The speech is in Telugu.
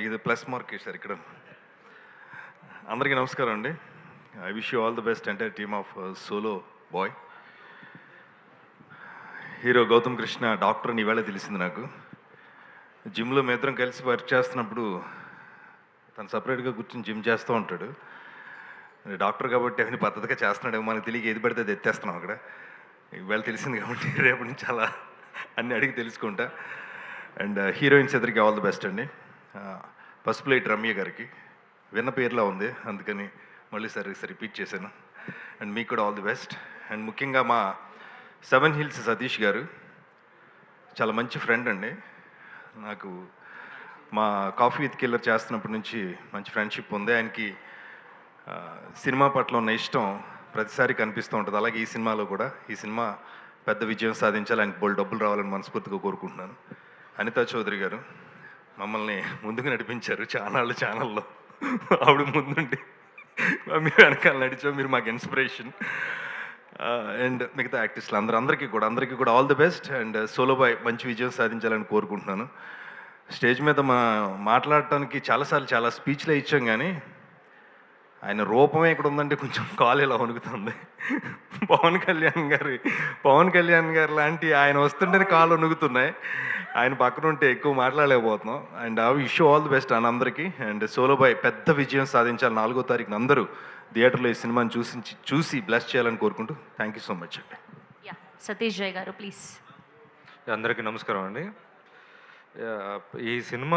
ఇది ప్లస్ మార్క్ సార్ ఇక్కడ. అందరికీ నమస్కారం అండి. I wish you all the best entire team of Solo Boy. Hero Gautam Krishna doctor అని ఈవేళ తెలిసింది నాకు. జిమ్లో మేమిద్దరం కలిసి వర్క్ చేస్తున్నప్పుడు తను సపరేట్గా కూర్చొని జిమ్ చేస్తూ ఉంటాడు. డాక్టర్ కాబట్టి అవన్నీ పద్ధతిగా చేస్తున్నాడేమో మనకు తెలియక ఏది పడితే అది ఎత్తేస్తున్నాం అక్కడ. ఈవేళ తెలిసింది కాబట్టి రేపటి నుంచి అలా అన్నీ అడిగి తెలుసుకుంటా. అండ్ హీరోయిన్స్ ఇద్దరికి ఆల్ ది బెస్ట్ అండి. ఫస్ట్ ప్లేట్ రమ్య గారికి విన్న పేర్లా ఉంది, అందుకని మళ్ళీ సరే రిపీట్ చేశాను. అండ్ మీకు కూడా ఆల్ ది బెస్ట్. అండ్ ముఖ్యంగా మా 7 Hills సతీష్ గారు చాలా మంచి ఫ్రెండ్ అండి నాకు. మా కాఫీ విత్ కిల్లర్ చేస్తున్నప్పటి నుంచి మంచి ఫ్రెండ్షిప్ ఉంది. ఆయనకి సినిమా పట్ల ఉన్న ఇష్టం ప్రతిసారి కనిపిస్తూ ఉంటుంది. అలాగే ఈ సినిమాలో కూడా ఈ సినిమా పెద్ద విజయం సాధించాలి, ఆయనకి బోల్డ్ డబ్బులు రావాలని మనస్ఫూర్తిగా కోరుకుంటున్నాను. అనితా చౌదరి గారు మమ్మల్ని ముందుకు నడిపించారు ఛానల్లో. ఆవిడ ముందుండి మీరు వెనకాల నడిచాం, మీరు మాకు ఇన్స్పిరేషన్. అండ్ మిగతా ఆర్టిస్టులు అందరికీ కూడా all the best. And solo Boy మంచి విజయం సాధించాలని కోరుకుంటున్నాను. స్టేజ్ మీద మాట్లాడటానికి చాలాసార్లు చాలా స్పీచ్లే ఇచ్చాం, కానీ ఆయన రూపమే ఇక్కడ ఉందంటే కొంచెం కాలు ఇలా వణుకుతుంది. పవన్ కళ్యాణ్ గారు లాంటి ఆయన వస్తుంటేనే కాలు వణుకుతున్నాయి. ఆయన పక్కన ఉంటే ఎక్కువ మాట్లాడలేకపోతున్నాం. And I wish you all the best అందరికీ. అండ్ సోలో బాయ్ పెద్ద విజయం సాధించాలి. 4వ తారీఖున అందరూ థియేటర్లో ఈ సినిమాని చూసి బ్లెస్ చేయాలని కోరుకుంటూ థ్యాంక్ యూ సో మచ్ అండి. సతీష్ జయ్ గారు ప్లీజ్. అందరికీ నమస్కారం అండి. ఈ సినిమా